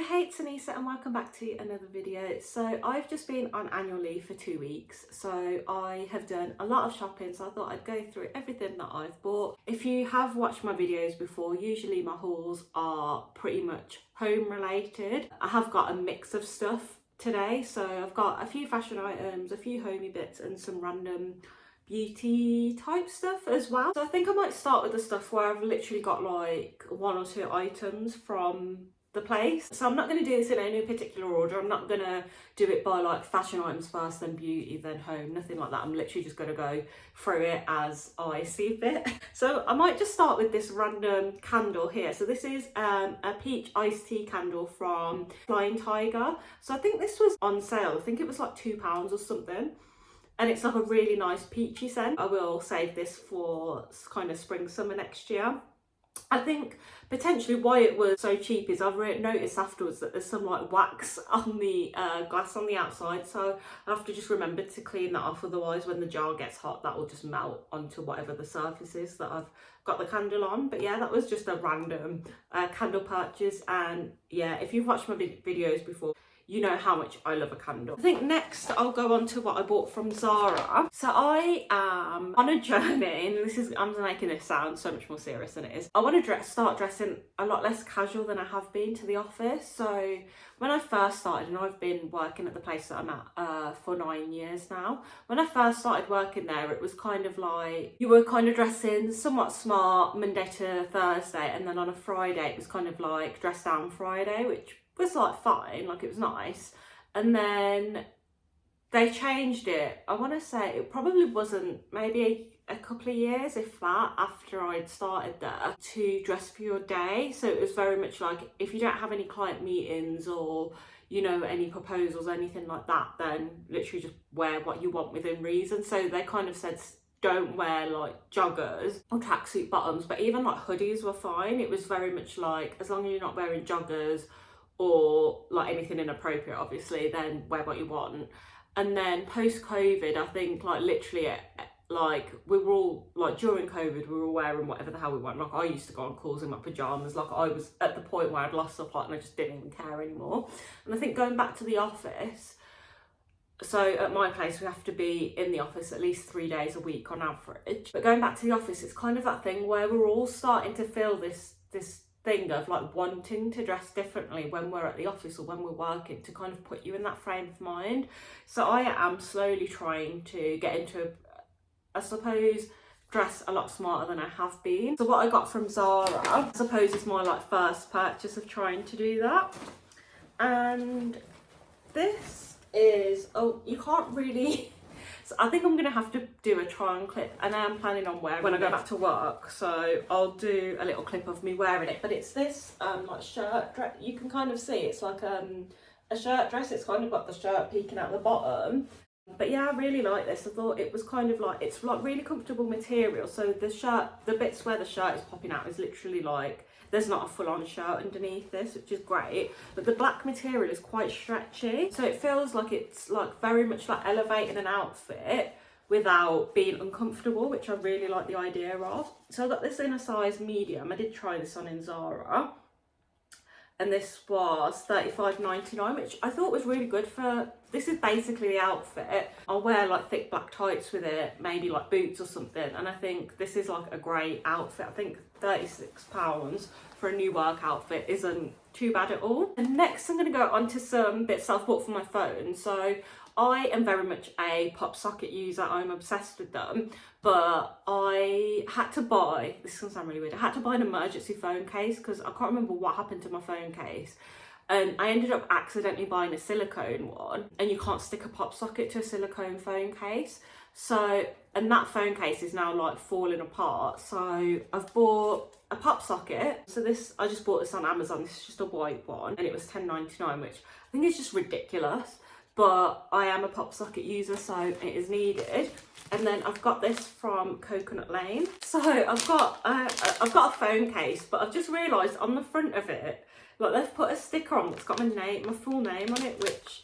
Hey, it's Anissa and welcome back to another video. So I've just been on annual leave for 2 weeks, so I have done a lot of shopping, so I thought I'd go through everything that I've bought. If you have watched my videos before, usually my hauls are pretty much home related. I have got a mix of stuff today, so I've got a few fashion items, a few homey bits and some random beauty type stuff as well. So I think I might start with the stuff where I've literally got like 1 or 2 items from the place. So I'm not going to do this in any particular order. I'm not going to do it by like fashion items first, then beauty, then home, nothing like that. I'm literally just going to go through it as I see fit. So I might just start with this random candle here. So this is a peach iced tea candle from Flying Tiger. So I think this was on sale. I think it was like £2 or something. And it's like a really nice peachy scent. I will save this for kind of spring, summer next year. I think potentially why it was so cheap is I've noticed afterwards that there's some like wax on the glass on the outside, so I have to just remember to clean that off, otherwise when the jar gets hot that will just melt onto whatever the surface is that I've got the candle on. But yeah, that was just a random candle purchase, and yeah, if you've watched my videos before, you know how much I love a candle. I think next I'll go on to what I bought from Zara. So I am on a journey, and I'm making this sound so much more serious than it is. I want to start dressing a lot less casual than I have been to the office. So when I first started, and I've been working at the place that I'm at for 9 years now. When I first started working there, it was kind of like you were kind of dressing somewhat smart Monday to Thursday, and then on a Friday it was kind of like dress down Friday, which was like fine, like it was nice. And then they changed it. I want to say it probably wasn't maybe a couple of years, if that, after I'd started there, to dress for your day. So it was very much like if you don't have any client meetings or any proposals, anything like that, then literally just wear what you want within reason. So they kind of said don't wear like joggers or tracksuit bottoms, but even like hoodies were fine. It was very much like as long as you're not wearing joggers or like anything inappropriate, obviously, then wear what you want. And then post-COVID, I think like literally like we were all like during COVID we were wearing whatever the hell we want. Like I used to go on calls in my pajamas. Like I was at the point where I'd lost the plot and I just didn't even care anymore. And I think going back to the office, so at my place we have to be in the office at least 3 days a week on average, but going back to the office, it's kind of that thing where we're all starting to feel this thing of like wanting to dress differently when we're at the office or when we're working, to kind of put you in that frame of mind. So I am slowly trying to get into, I suppose, dress a lot smarter than I have been. So what I got from Zara, I suppose, is my like first purchase of trying to do that. And this is, oh, you can't really so I think I'm gonna have to do a try on clip, and I am planning on wearing when I go back to work, so I'll do a little clip of me wearing it. But it's this like shirt dress. You can kind of see it's like a shirt dress. It's kind of got the shirt peeking out the bottom. But yeah, I really like this. I thought it was kind of like, it's like really comfortable material. So the shirt, the bits where the shirt is popping out is literally like, there's not a full-on shirt underneath this, which is great. But the black material is quite stretchy. So it feels like it's like very much like elevating an outfit without being uncomfortable, which I really like the idea of. So I got this in a size medium. I did try this on in Zara. And this was $35.99, which I thought was really good for, this is basically the outfit. I'll wear like thick black tights with it, maybe like boots or something, and I think this is like a great outfit. I think £36 for a new work outfit isn't too bad at all. And next I'm going to go on to some bits I've bought for my phone. So I am very much a pop socket user. I'm obsessed with them, but I had to buy, this is gonna sound really weird, I had to buy an emergency phone case because I can't remember what happened to my phone case. And I ended up accidentally buying a silicone one, and you can't stick a pop socket to a silicone phone case. So, and that phone case is now like falling apart. So I've bought a pop socket. So this, I just bought this on Amazon. This is just a white one, and it was $10.99, which I think is just ridiculous. But I am a pop socket user, so it is needed. And then I've got this from Coconut Lane. So I've got a phone case, but I've just realised on the front of it, like they've put a sticker on that's got my name, my full name on it, which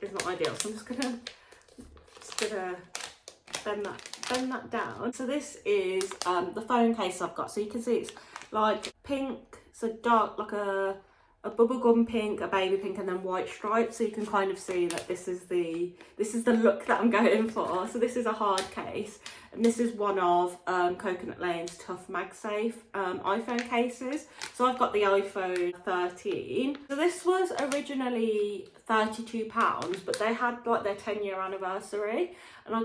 is not ideal. So I'm just gonna bend that down. So this is the phone case I've got. So you can see it's like pink, so dark, like a a bubblegum pink, a baby pink, and then white stripes, so you can kind of see that this is the look that I'm going for. So this is a hard case, and this is one of Coconut Lane's Tough MagSafe iPhone cases. So I've got the iPhone 13. So this was originally £32, but they had like their 10-year anniversary, and I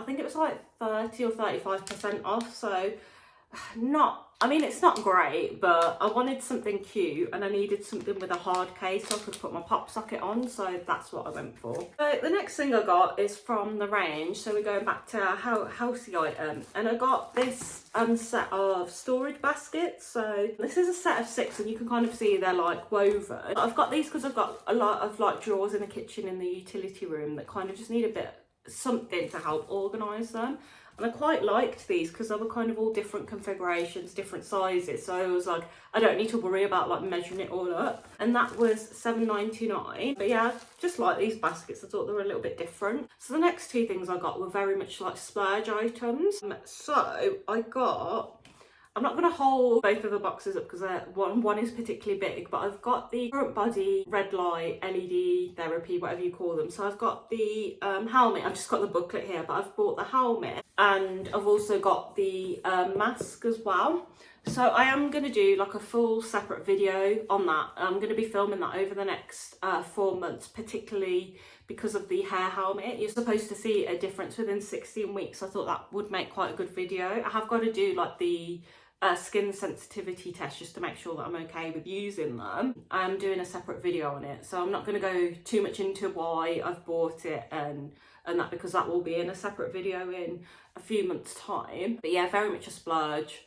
think it was like 30 or 35% off. So I mean, it's not great, but I wanted something cute and I needed something with a hard case so I could put my pop socket on, so that's what I went for. So the next thing I got is from the range, so we're going back to our housey item, and I got this set of storage baskets. So this is a set of 6, and you can kind of see they're like woven. I've got these because I've got a lot of like drawers in the kitchen in the utility room that kind of just need a bit something to help organise them. And I quite liked these because they were kind of all different configurations, different sizes. So I was like, I don't need to worry about like measuring it all up. And that was £7.99. But yeah, just like these baskets, I thought they were a little bit different. So the next 2 things I got were very much like splurge items. So I got, I'm not going to hold both of the boxes up because one is particularly big, but I've got the Current Body Red Light LED Therapy, whatever you call them. So I've got the helmet, I've just got the booklet here, but I've bought the helmet, and I've also got the mask as well. So I am going to do like a full separate video on that. I'm going to be filming that over the next 4 months, particularly because of the hair helmet. You're supposed to see a difference within 16 weeks. I thought that would make quite a good video. I have got to do like the skin sensitivity test just to make sure that I'm okay with using them. I'm doing a separate video on it, so I'm not going to go too much into why I've bought it and that, because that will be in a separate video in a few months time. But yeah, very much a splurge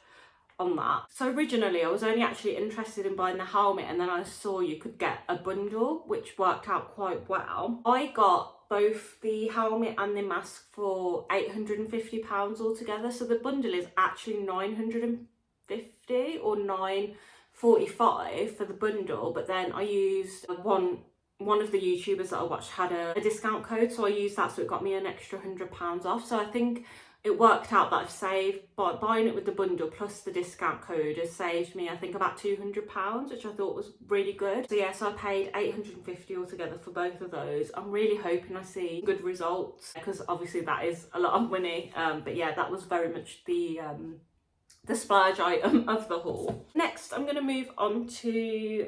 on that. So originally I was only actually interested in buying the helmet, and then I saw you could get a bundle, which worked out quite well. I got both the helmet and the mask for £850 altogether. So the bundle is actually £950 or £945 for the bundle, but then I used one of the YouTubers that I watched had a discount code, so I used that, so it got me an extra £100 off. So I think it worked out that I've saved, by buying it with the bundle plus the discount code has saved me, I think, about £200, which I thought was really good. So yeah, so I paid £850 altogether for both of those. I'm really hoping I see good results, because obviously that is a lot of money. But yeah, that was very much the splurge item of the haul. Next, I'm going to move on to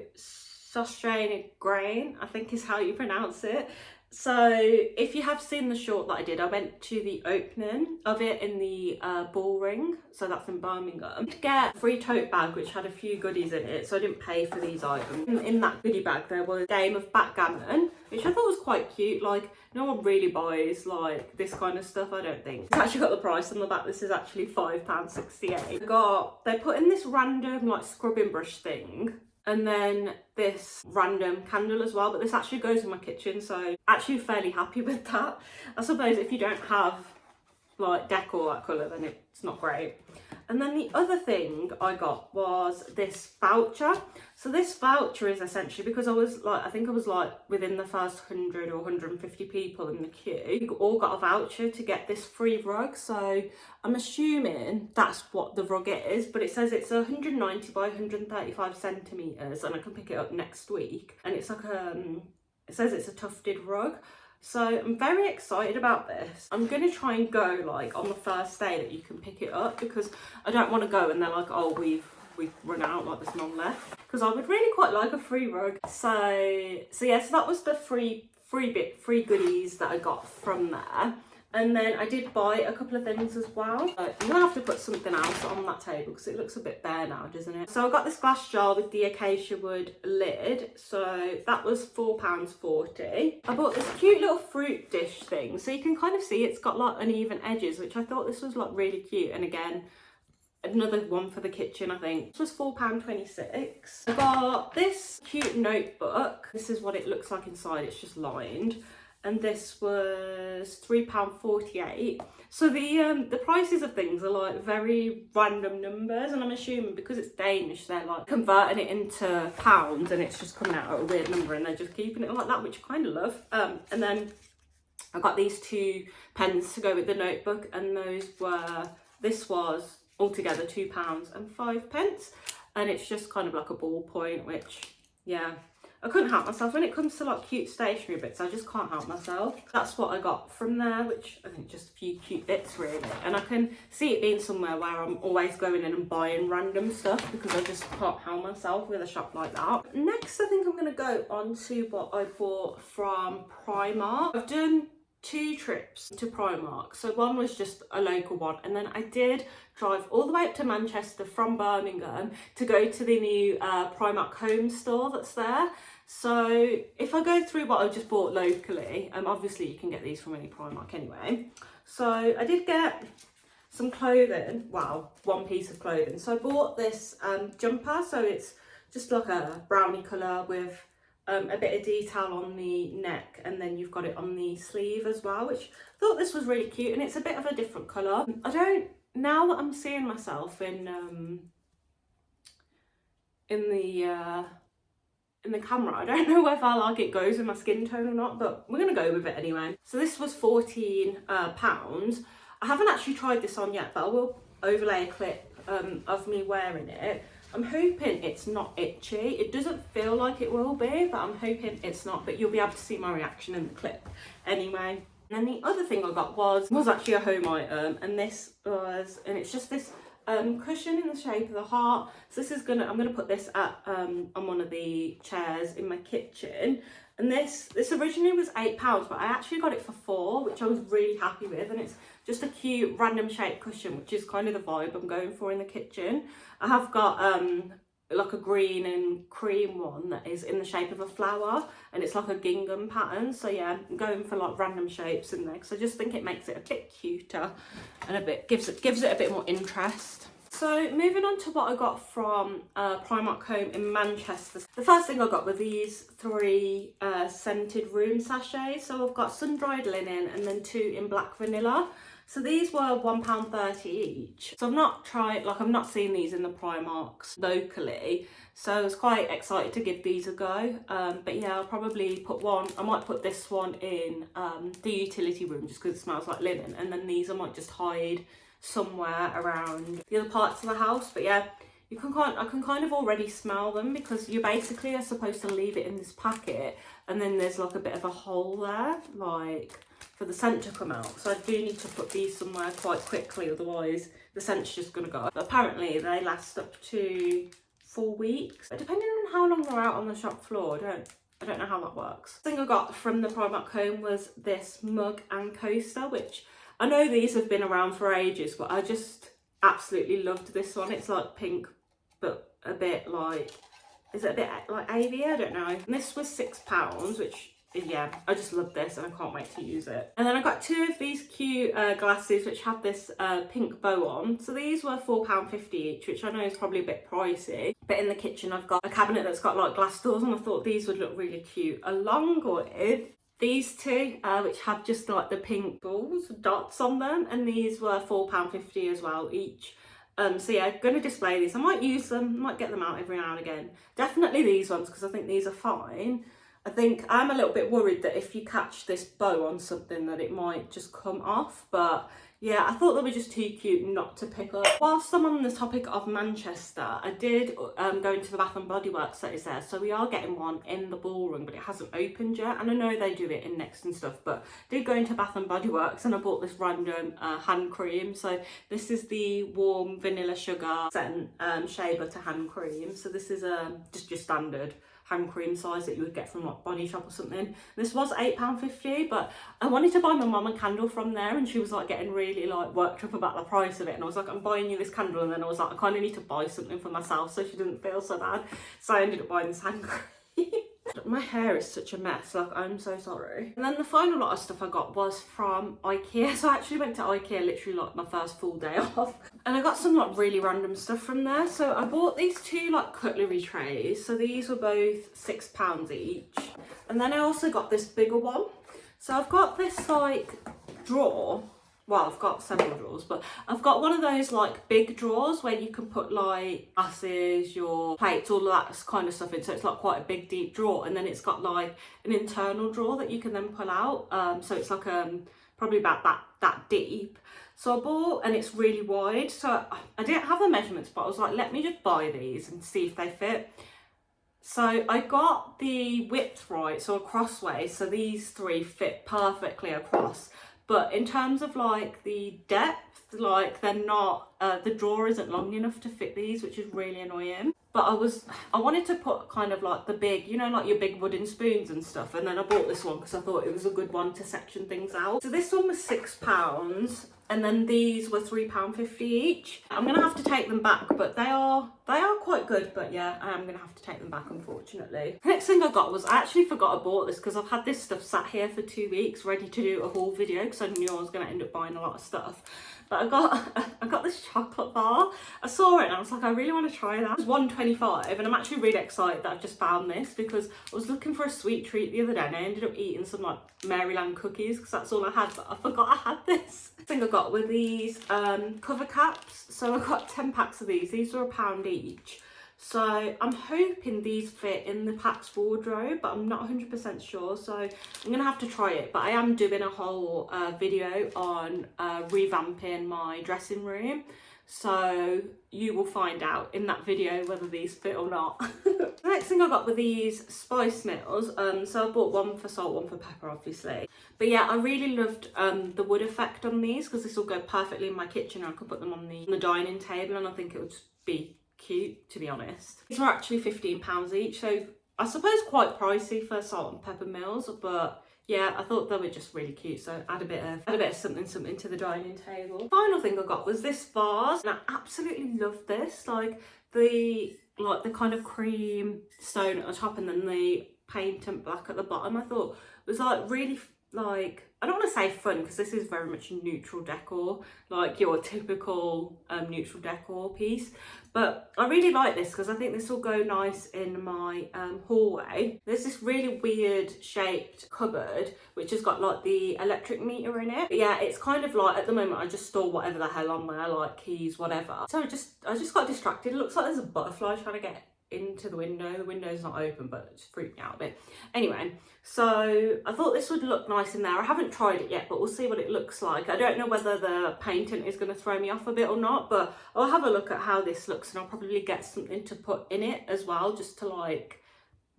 Australian Grain, I think is how you pronounce it. So if you have seen the short that I did, I went to the opening of it in the Bullring, so that's in Birmingham. I did get a free tote bag which had a few goodies in it, so I didn't pay for these items. In that goodie bag there was a game of backgammon, which I thought was quite cute. Like, no one really buys like this kind of stuff, I don't think. It's actually got the price on the back. This is actually £5.68. They put in this random like scrubbing brush thing, and then this random candle as well, but this actually goes in my kitchen, so actually fairly happy with that. I suppose if you don't have like decor that colour, then it's not great. And then the other thing I got was this voucher. So this voucher is essentially, because I think I was like within the first 100 or 150 people in the queue, you all got a voucher to get this free rug. So I'm assuming that's what the rug is, but it says it's 190 by 135 centimetres, and I can pick it up next week. And it's like it says it's a tufted rug. So I'm very excited about this. I'm going to try and go like on the first day that you can pick it up, because I don't want to go and they're like, oh, we've run out, like there's none left, because I would really quite like a free rug. So yeah, so that was the free goodies that I got from there. And then I did buy a couple of things as well. I'm gonna have to put something else on that table because it looks a bit bare now, doesn't it? So I got this glass jar with the acacia wood lid. So that was £4.40. I bought this cute little fruit dish thing. So you can kind of see it's got like uneven edges, which I thought this was like really cute. And again, another one for the kitchen, I think. This was £4.26. I got this cute notebook. This is what it looks like inside. It's just lined. And this was £3.48. So the prices of things are like very random numbers, and I'm assuming because it's Danish, they're like converting it into pounds, and it's just coming out at a weird number, and they're just keeping it like that, which I kind of love. And then I got these 2 pens to go with the notebook, and this was altogether £2.05, and it's just kind of like a ballpoint, which yeah, I couldn't help myself. When it comes to like cute stationery bits, I just can't help myself. That's what I got from there, which I think just a few cute bits really. And I can see it being somewhere where I'm always going in and buying random stuff because I just can't help myself with a shop like that. Next, I think I'm going to go on to what I bought from Primark. I've done 2 trips to Primark. So one was just a local one, and then I did drive all the way up to Manchester from Birmingham to go to the new Primark home store that's there. So if I go through what I just bought locally, obviously you can get these from any Primark anyway. So I did get some clothing, well, one piece of clothing. So I bought this jumper, so it's just like a brownie colour with a bit of detail on the neck, and then you've got it on the sleeve as well, which I thought this was really cute, and it's a bit of a different colour. Now that I'm seeing myself in the camera, I don't know whether like it goes with my skin tone or not, but we're gonna go with it anyway. So this was £14. I haven't actually tried this on yet, but I will overlay a clip of me wearing it. I'm hoping it's not itchy. It doesn't feel like it will be, but I'm hoping it's not, but you'll be able to see my reaction in the clip anyway. And then the other thing I got was actually a home item, and it's just this cushion in the shape of the heart. So this is I'm gonna put this on one of the chairs in my kitchen. And this originally was £8, but I actually got it for £4, which I was really happy with. And it's just a cute random shaped cushion, which is kind of the vibe I'm going for in the kitchen. I have got like a green and cream one that is in the shape of a flower, and it's like a gingham pattern. So yeah, I'm going for like random shapes in there because I just think it makes it a bit cuter and gives it a bit more interest. So moving on to what I got from Primark Home in Manchester. The first thing I got were these 3 scented room sachets. So I've got sun-dried linen and then 2 in black vanilla. So these were £1.30 each. So I've not seen these in the Primarks locally. So I was quite excited to give these a go. But yeah, I'll probably put one, I might put this one in the utility room just because it smells like linen. And then these I might just hide somewhere around the other parts of the house. But yeah, I can kind of already smell them because you basically are supposed to leave it in this packet, and then there's like a bit of a hole there, like for the scent to come out. So I do need to put these somewhere quite quickly, otherwise the scent's just gonna go. But apparently they last up to 4 weeks, but depending on how long they're out on the shop floor, I don't know how that works. The thing I got from the Primark Home was this mug and coaster, which I know these have been around for ages, but I just absolutely loved this one. It's like pink, but a bit like, is it a bit like avy? I don't know. And this was £6, which, yeah, I just love this and I can't wait to use it. And then I got 2 of these cute glasses which have this pink bow on. So these were £4.50 each, which I know is probably a bit pricey. But in the kitchen I've got a cabinet that's got like glass doors, and I thought these would look really cute along with these 2, which have just like the pink balls, dots on them, and these were £4.50 as well each. So yeah, I'm going to display these. I might use them, might get them out every now and again. Definitely these ones because I think these are fine. I think I'm a little bit worried that if you catch this bow on something that it might just come off, but yeah, I thought they were just too cute not to pick up. Whilst I'm on the topic of Manchester, I did go into the Bath and Body Works that is there. So we are getting one in the ballroom, but it hasn't opened yet. And I know they do it in Next and stuff, but I did go into Bath and Body Works and I bought this random hand cream. So this is the warm vanilla sugar scent shea butter hand cream. So this is just your standard hand cream size that you would get from like Body Shop or something. This was £8.50, but I wanted to buy my mum a candle from there, and she was like getting really like worked up about the price of it, and I was like, I'm buying you this candle, and then I was like, I kind of need to buy something for myself so she didn't feel so bad. So I ended up buying this hand cream. My hair is such a mess, like I'm so sorry. And then the final lot of stuff I got was from IKEA. So I actually went to IKEA literally like my first full day off, and I got some like really random stuff from there. So I bought these 2 like cutlery trays. So these were both £6 each. And then I also got this bigger one. So I've got this like drawer. Well, I've got several drawers, but I've got one of those like big drawers where you can put like glasses, your plates, all of that kind of stuff in. So it's like quite a big deep drawer, and then it's got like an internal drawer that you can then pull out. So it's like probably about that deep. So I bought, and it's really wide. So I didn't have the measurements, but I was like, let me just buy these and see if they fit. So I got the width right, so a crossway, so these three fit perfectly across. But in terms of like the depth, like they're not, the drawer isn't long enough to fit these, which is really annoying. But I wanted to put kind of like the big, you know, like your big wooden spoons and stuff. And then I bought this one because I thought it was a good one to section things out. So this one was £6. And then these were £3.50 each. I'm gonna have to take them back, but they are quite good. But yeah, I am gonna have to take them back, unfortunately. The next thing I got was, I actually forgot I bought this because I've had this stuff sat here for 2 weeks ready to do a haul video because I knew I was gonna end up buying a lot of stuff. But I got this chocolate bar. I saw it and I was like, I really want to try that. It was £1.25 and I'm actually really excited that I've just found this because I was looking for a sweet treat the other day and I ended up eating some like Maryland cookies because that's all I had, but I forgot I had this. The thing I got were these cover caps. So I got 10 packs of these. These were £1 each. So I'm hoping these fit in the Pax wardrobe, but I'm not 100% sure. So I'm gonna have to try it. But I am doing a whole video on revamping my dressing room. So you will find out in that video whether these fit or not. The next thing I got were these spice meals. So I bought one for salt, one for pepper, obviously. But yeah, I really loved the wood effect on these because this will go perfectly in my kitchen and I could put them on the dining table and I think it would just be cute, to be honest. These were actually £15 each, so I suppose quite pricey for salt and pepper meals, but yeah, I thought they were just really cute, so add a bit of something to the dining table. Final thing I got was this vase, and I absolutely love this. Like the kind of cream stone at the top and then the patent black at the bottom, I thought was like really, like, I don't want to say fun because this is very much neutral decor, like your typical neutral decor piece. But I really like this because I think this will go nice in my hallway. There's this really weird shaped cupboard which has got like the electric meter in it. But yeah, it's kind of like, at the moment I just store whatever the hell on there, like keys, whatever. So I just got distracted. It looks like there's a butterfly trying to get into the window. The window's not open, but it just freaked me out a bit. Anyway, so I thought this would look nice in there. I haven't tried it yet, but we'll see what it looks like. I don't know whether the painting is going to throw me off a bit or not, but I'll have a look at how this looks and I'll probably get something to put in it as well, just to like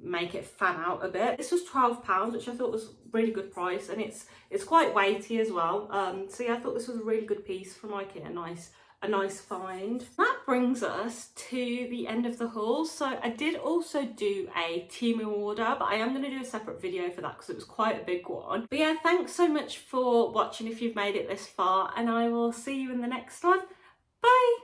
make it fan out a bit. This was £12, which I thought was really good price, and it's quite weighty as well. So yeah, I thought this was a really good piece from IKEA. A nice find. That brings us to the end of the haul. So I did also do a Temu order, but I am going to do a separate video for that because it was quite a big one. But yeah, thanks so much for watching if you've made it this far, and I will see you in the next one. Bye!